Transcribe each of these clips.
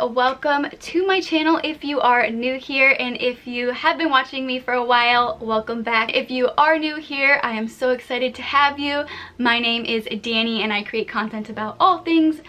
welcome to my channel if you are new here, and if you have been watching me for a while, welcome back. If you are new here, I am so excited to have you. My name is Danny and I create content about all things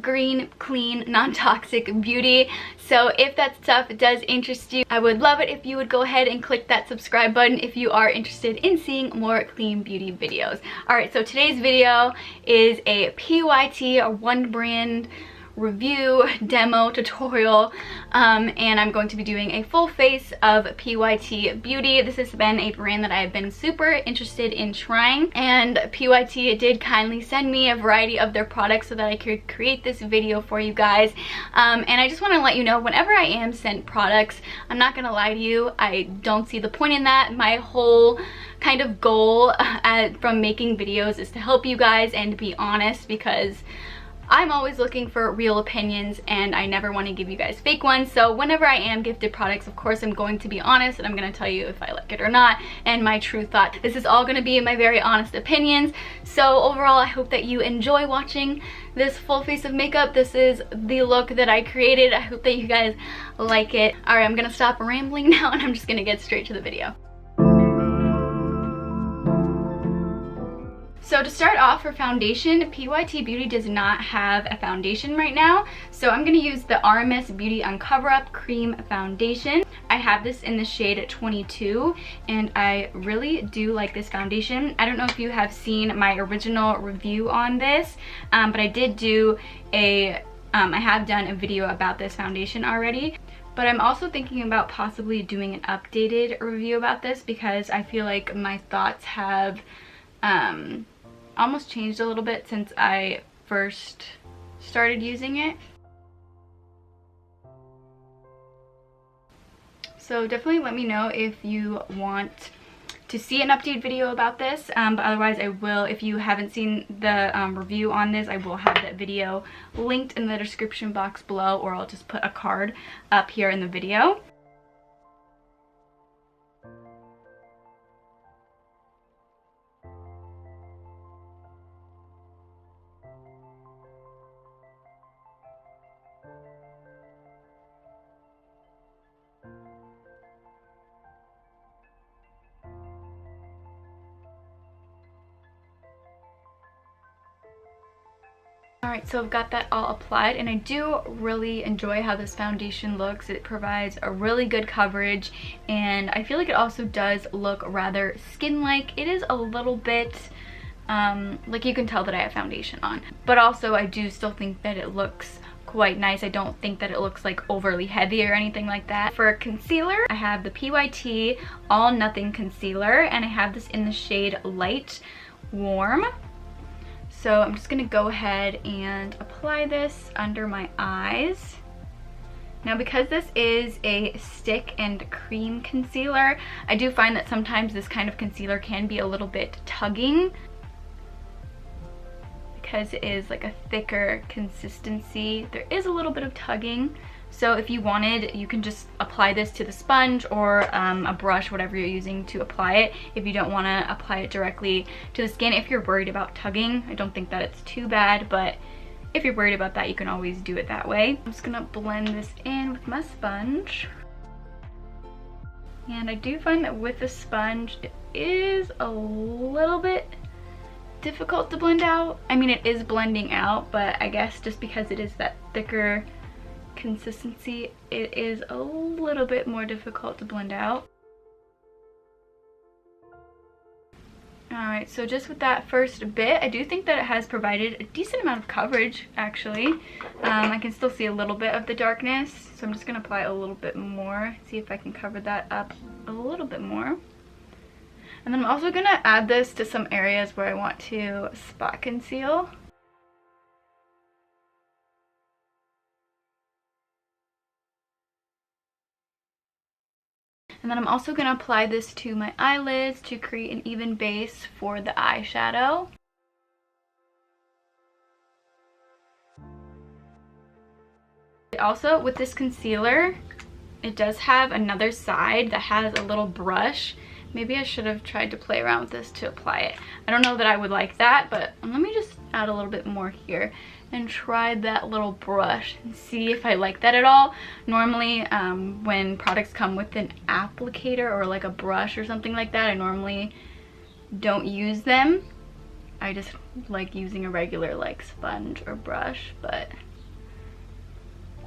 green, clean, non-toxic beauty. So if that stuff does interest you, I would love it if you would go ahead and click that subscribe button if you are interested in seeing more clean beauty videos. Alright, so today's video is a PYT, or one brand review, demo, tutorial, and I'm going to be doing a full face of PYT Beauty. This has been a brand that I've been super interested in trying, and PYT did kindly send me a variety of their products so that I could create this video for you guys. And I just want to let you know, whenever I am sent products, I'm not gonna lie to you, I don't see the point in that. My whole kind of goal from making videos is to help you guys and be honest, because I'm always looking for real opinions and I never want to give you guys fake ones. So whenever I am gifted products, of course I'm going to be honest and I'm going to tell you if I like it or not and my true thought. This is all going to be my very honest opinions. So overall, I hope that you enjoy watching this full face of makeup. This is the look that I created. I hope that you guys like it. Alright, I'm going to stop rambling now and I'm just going to get straight to the video. So to start off, for foundation, PYT Beauty does not have a foundation right now. So I'm going to use the RMS Beauty Uncover Up Cream Foundation. I have this in the shade 22 and I really do like this foundation. I don't know if you have seen my original review on this, but I did do I have done a video about this foundation already. But I'm also thinking about possibly doing an updated review about this because I feel like my thoughts have almost changed a little bit since I first started using it. So definitely let me know if you want to see an updated video about this, but otherwise I will, if you haven't seen the review on this, I will have that video linked in the description box below, or I'll just put a card up here in the video. Alright, so I've got that all applied and I do really enjoy how this foundation looks. It provides a really good coverage and I feel like it also does look rather skin-like. It is a little bit, like you can tell that I have foundation on. But also I do still think that it looks quite nice. I don't think that it looks like overly heavy or anything like that. For concealer, I have the PYT All Nothing Concealer and I have this in the shade Light Warm. So I'm just going to go ahead and apply this under my eyes. Now because this is a stick and cream concealer, I do find that sometimes this kind of concealer can be a little bit tugging because it is like a thicker consistency. There is a little bit of tugging. So if you wanted, you can just apply this to the sponge or a brush, whatever you're using to apply it. If you don't want to apply it directly to the skin, if you're worried about tugging, I don't think that it's too bad, but if you're worried about that, you can always do it that way. I'm just gonna blend this in with my sponge. And I do find that with the sponge, it is a little bit difficult to blend out. I mean, it is blending out, but I guess just because it is that thicker consistency, it is a little bit more difficult to blend out. Alright, so just with that first bit, I do think that it has provided a decent amount of coverage, actually. I can still see a little bit of the darkness, so I'm just going to apply a little bit more, see if I can cover that up a little bit more. And then I'm also going to add this to some areas where I want to spot conceal. And then I'm also going to apply this to my eyelids to create an even base for the eyeshadow. Also, with this concealer, it does have another side that has a little brush. Maybe I should have tried to play around with this to apply it. I don't know that I would like that, but let me just add a little bit more here. and try that little brush and see if I like that at all. Normally when products come with an applicator or like a brush or something like that, I normally don't use them. I just like using a regular like sponge or brush, but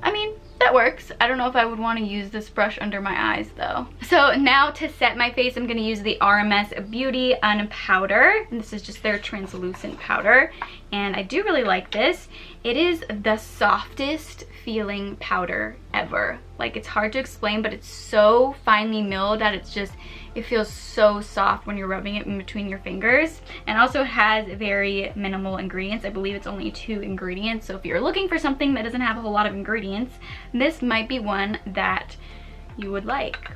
I mean, that works. I don't know if I would want to use this brush under my eyes though. So now to set my face, I'm going to use the RMS Beauty Powder. And this is just their translucent powder. And I do really like this. It is the softest feeling powder ever. Like, it's hard to explain, but it's so finely milled that it's just, it feels so soft when you're rubbing it in between your fingers. And also has very minimal ingredients. I believe it's only 2 ingredients. So if you're looking for something that doesn't have a whole lot of ingredients, this might be one that you would like.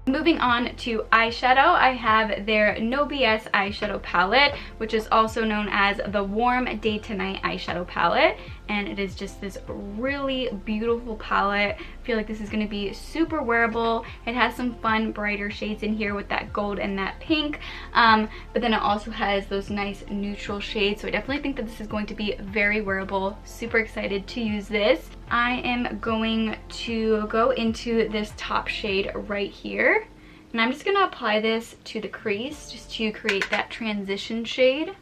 Moving on to eyeshadow, I have their No BS eyeshadow palette, which is also known as the Warm Day to Night eyeshadow palette. And it is just this really beautiful palette. I feel like this is going to be super wearable. It has some fun brighter shades in here with that gold and that pink, but then it also has those nice neutral shades, so I definitely think that this is going to be very wearable. Super excited to use this. I am going to go into this top shade right here, and I'm just going to apply this to the crease just to create that transition shade.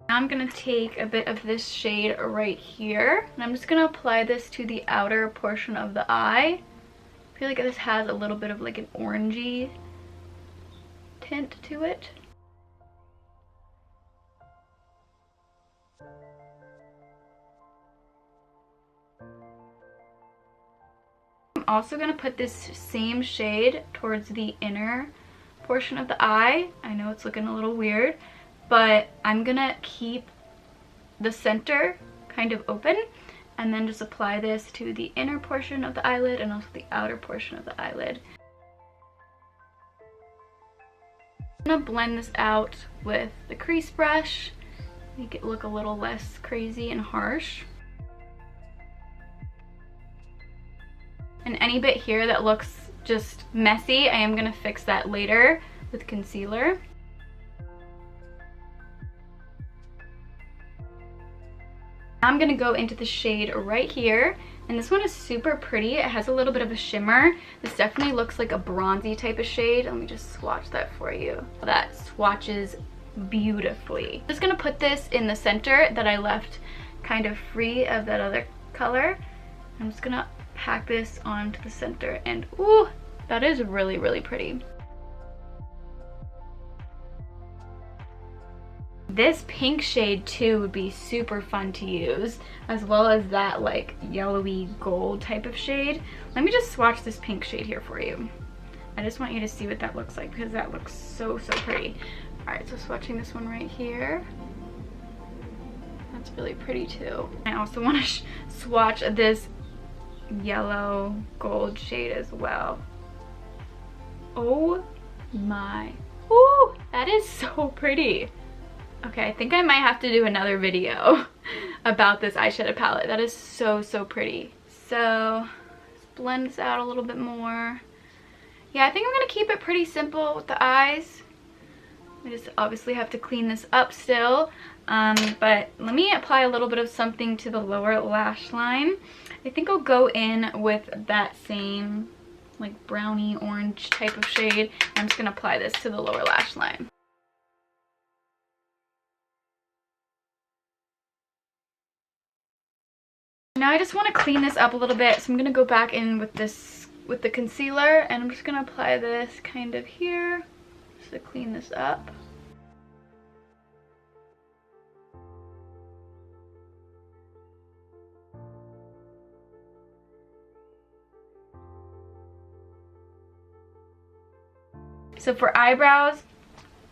Now I'm going to take a bit of this shade right here, and I'm just going to apply this to the outer portion of the eye. I feel like this has a little bit of like an orangey tint to it. I'm also going to put this same shade towards the inner portion of the eye. I know it's looking a little weird, but I'm gonna keep the center kind of open and then just apply this to the inner portion of the eyelid and also the outer portion of the eyelid. I'm gonna blend this out with the crease brush, make it look a little less crazy and harsh. And any bit here that looks just messy, I am gonna fix that later with concealer. Now I'm going to go into the shade right here, and this one is super pretty. It has a little bit of a shimmer. This definitely looks like a bronzy type of shade. Let me just swatch that for you. That swatches beautifully. I'm just going to put this in the center that I left kind of free of that other color. I'm just going to pack this onto the center, and ooh, that is really, really pretty. This pink shade too would be super fun to use, as well as that like yellowy gold type of shade. Let me just swatch this pink shade here for you. I just want you to see what that looks like because that looks so, so pretty. Alright, so swatching this one right here. That's really pretty too. I also want to swatch this yellow gold shade as well. Oh my, ooh, that is so pretty. Okay, I think I might have to do another video about this eyeshadow palette. That is so, so pretty. So, let's blend this out a little bit more. Yeah, I think I'm going to keep it pretty simple with the eyes. I just obviously have to clean this up still. But let me apply a little bit of something to the lower lash line. I think I'll go in with that same like brownie orange type of shade. I'm just going to apply this to the lower lash line. Now I just want to clean this up a little bit, so I'm going to go back in with this, with the concealer, and I'm just going to apply this kind of here, just to clean this up. So for eyebrows,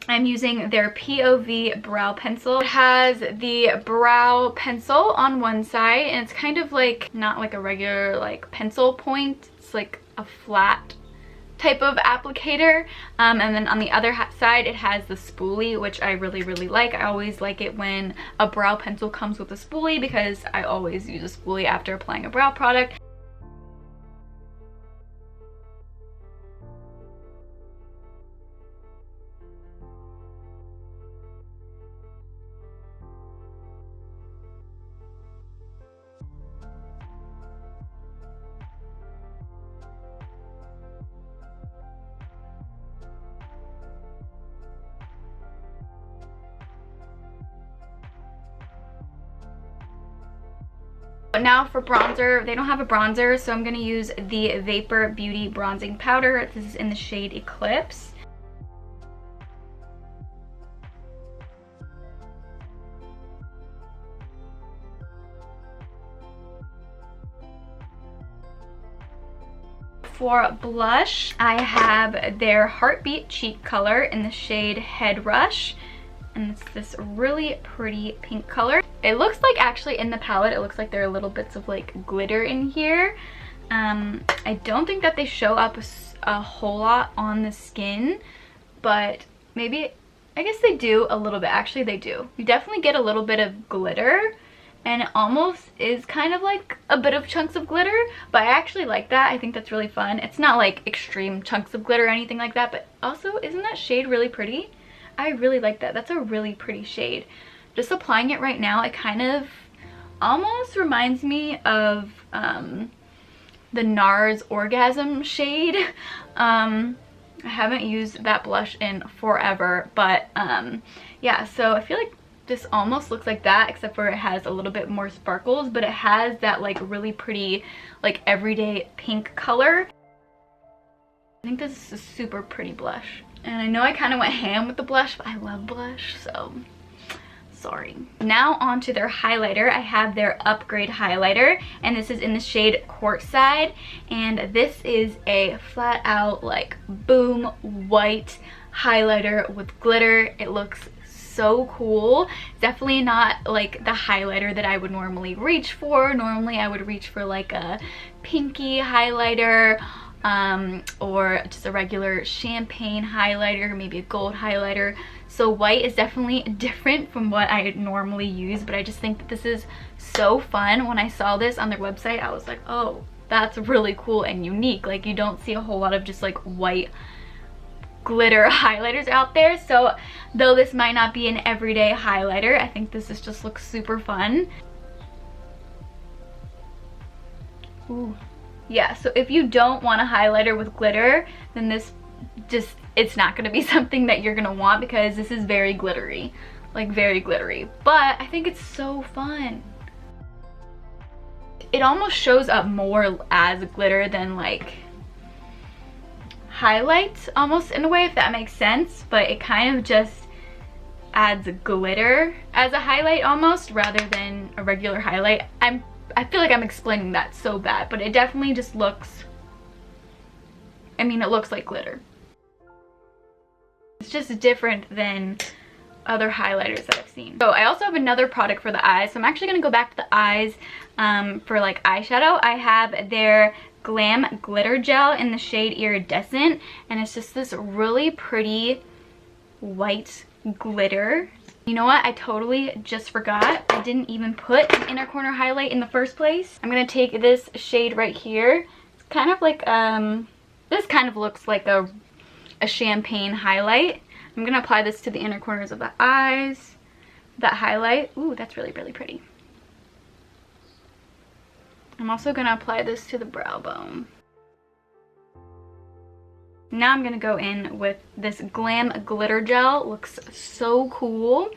I'm using their p.o.v brow pencil. It has the brow pencil on one side, and it's kind of like not like a regular like pencil point. It's like a flat type of applicator, and then on the other side it has the spoolie, which I really like. I always like it when a brow pencil comes with a spoolie because I always use a spoolie after applying a brow product. But now for bronzer, they don't have a bronzer, so I'm going to use the Vapour Beauty bronzing powder. This is in the shade Eclipse. For blush, I have their Heartbeat Cheek color in the shade Head Rush. And it's this really pretty pink color. It looks like, actually in the palette, it looks like there are little bits of like glitter in here. I don't think that they show up a whole lot on the skin, but maybe, I guess they do a little bit. Actually, they do. You definitely get a little bit of glitter, and it almost is kind of like a bit of chunks of glitter, but I actually like that. I think that's really fun. It's not like extreme chunks of glitter or anything like that, but also, isn't that shade really pretty? I really like that. That's a really pretty shade. Just applying it right now, it kind of almost reminds me of the NARS Orgasm shade. I haven't used that blush in forever, but yeah, so I feel like this almost looks like that, except for it has a little bit more sparkles, but it has that like really pretty, like everyday pink color. I think this is a super pretty blush. And I know I kind of went ham with the blush, but I love blush, so sorry. Now on to their highlighter. I have their Upgrade highlighter, and this is in the shade Courtside. And this is a flat out like boom white highlighter with glitter. It looks so cool. Definitely not like the highlighter that I would normally reach for. Normally I would reach for like a pinky highlighter, or just a regular champagne highlighter, maybe a gold highlighter. So white is definitely different from what I normally use, but I just think that this is so fun. When I saw this on their website, I was like, oh, that's really cool and unique. Like, you don't see a whole lot of just like white glitter highlighters out there. So though this might not be an everyday highlighter, I think this just looks super fun. Ooh. Yeah, so if you don't want a highlighter with glitter, then this just, it's not going to be something that you're going to want, because this is very glittery, like very glittery. But I think it's so fun. It almost shows up more as glitter than like highlights, almost, in a way, if that makes sense. But it kind of just adds glitter as a highlight almost, rather than a regular highlight. I feel like I'm explaining that so bad, but it definitely just looks, I mean, it looks like glitter. It's just different than other highlighters that I've seen. So I also have another product for the eyes. So I'm actually going to go back to the eyes for like eyeshadow. I have their Glam Glitter Gel in the shade Iridescent, and it's just this really pretty white glitter. You know what? I totally just forgot. I didn't even put an inner corner highlight in the first place. I'm going to take this shade right here. It's kind of like, this kind of looks like a champagne highlight. I'm going to apply this to the inner corners of the eyes. That highlight. Ooh, that's really, really pretty. I'm also going to apply this to the brow bone. Now I'm going to go in with this Glam Glitter Gel. It looks so cool.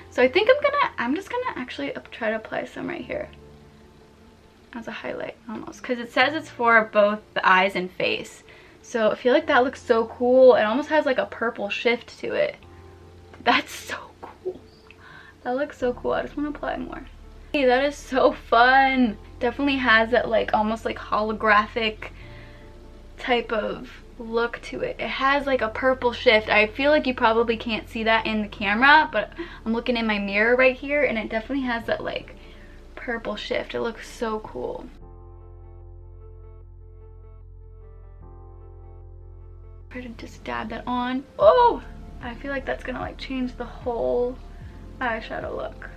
So I think I'm just going to actually try to apply some right here as a highlight almost, because it says it's for both the eyes and face. So I feel like that looks so cool. It almost has like a purple shift to it. That's so cool. That looks so cool. I just want to apply more. Hey, that is so fun. Definitely has that like almost like holographic type of look to it. It has like a purple shift. I feel like you probably can't see that in the camera, but I'm looking in my mirror right here, and it definitely has that like purple shift. It looks so cool. Try to just dab that on. Oh, I feel like that's gonna like change the whole eyeshadow look.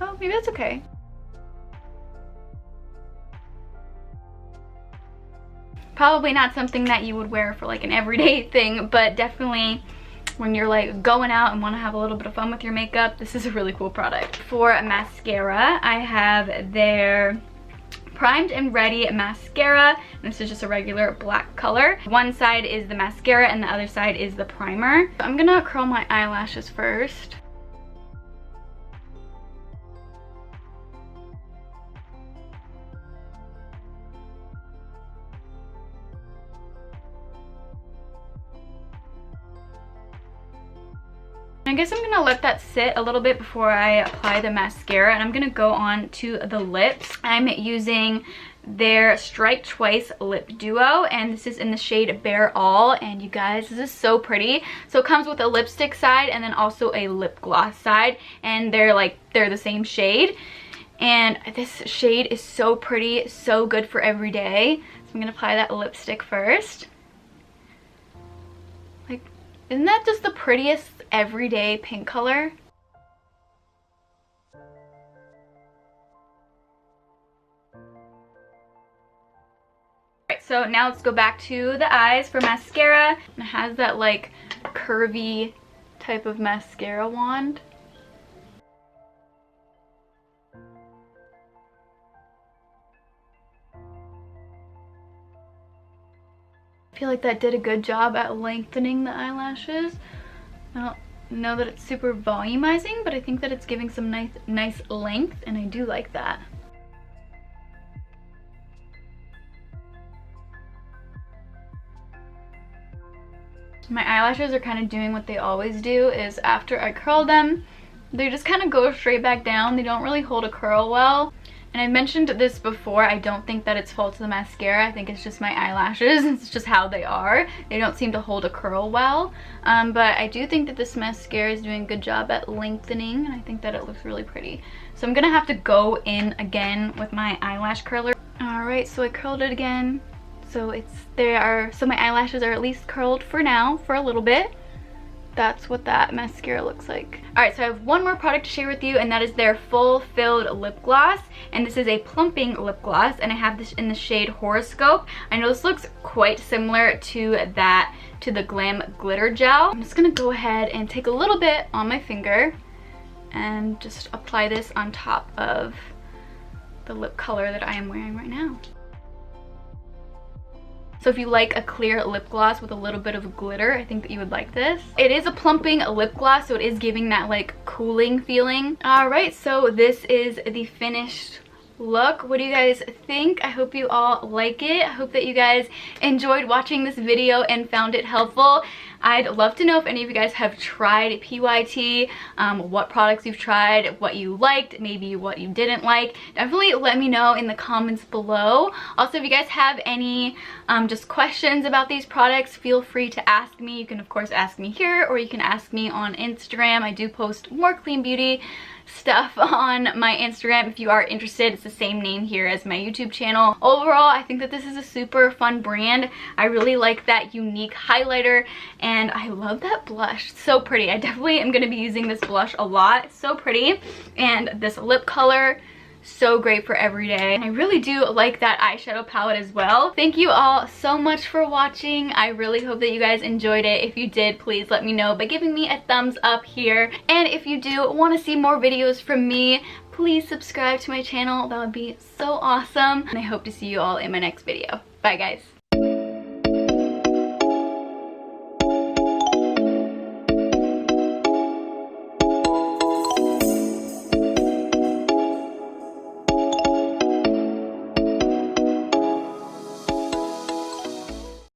Oh, maybe that's okay. Probably not something that you would wear for like an everyday thing, but definitely when you're like going out and want to have a little bit of fun with your makeup, this is a really cool product. For mascara, I have their Primed and Ready mascara. This is just a regular black color. One side is the mascara and the other side is the primer. I'm gonna curl my eyelashes first. I guess I'm gonna let that sit a little bit before I apply the mascara, and I'm gonna go on to the lips. I'm using their Strike Twice Lip Duo, and this is in the shade Bare All, and you guys, this is so pretty. So it comes with a lipstick side and then also a lip gloss side, and they're the same shade. And this shade is so pretty, so good for every day. So I'm gonna apply that lipstick first. Like, isn't that just the prettiest everyday pink color? Alright, so now let's go back to the eyes for mascara. It has that like curvy type of mascara wand. I feel like that did a good job at lengthening the eyelashes. I don't know that it's super volumizing, but I think that it's giving some nice length, and I do like that. My eyelashes are kind of doing what they always do, is after I curl them, they just kind of go straight back down. They don't really hold a curl well. And I mentioned this before, I don't think that it's fault of the mascara. I think it's just my eyelashes. It's just how they are. They don't seem to hold a curl well. But I do think that this mascara is doing a good job at lengthening, and I think that it looks really pretty. So I'm gonna have to go in again with my eyelash curler. Alright, so I curled it again. So my eyelashes are at least curled for now, for a little bit. That's what that mascara looks like. Alright, so I have one more product to share with you, and that is their Full Filled Lip Gloss. And this is a plumping lip gloss, and I have this in the shade Horoscope. I know this looks quite similar to the Glam Glitter Gel. I'm just gonna go ahead and take a little bit on my finger and just apply this on top of the lip color that I am wearing right now. So if you like a clear lip gloss with a little bit of glitter, I think that you would like this. It is a plumping lip gloss, so it is giving that like cooling feeling. Alright, so this is the finished look. What do you guys think? I hope you all like it. I hope that you guys enjoyed watching this video and found it helpful. I'd love to know if any of you guys have tried PYT, what products you've tried, what you liked, maybe what you didn't like. Definitely let me know in the comments below. Also, if you guys have any just questions about these products, feel free to ask me. You can of course ask me here, or you can ask me on Instagram. I do post more clean beauty stuff on my Instagram if you are interested. It's the same name here as my YouTube channel. Overall, I think that this is a super fun brand. I really like that unique highlighter, and I love that blush. It's so pretty. I definitely am going to be using this blush a lot. It's so pretty. And this lip color, so great for every day. And I really do like that eyeshadow palette as well. Thank you all so much for watching. I really hope that you guys enjoyed it. If you did, please let me know by giving me a thumbs up here. And if you do want to see more videos from me, please subscribe to my channel. That would be so awesome. And I hope to see you all in my next video. Bye guys.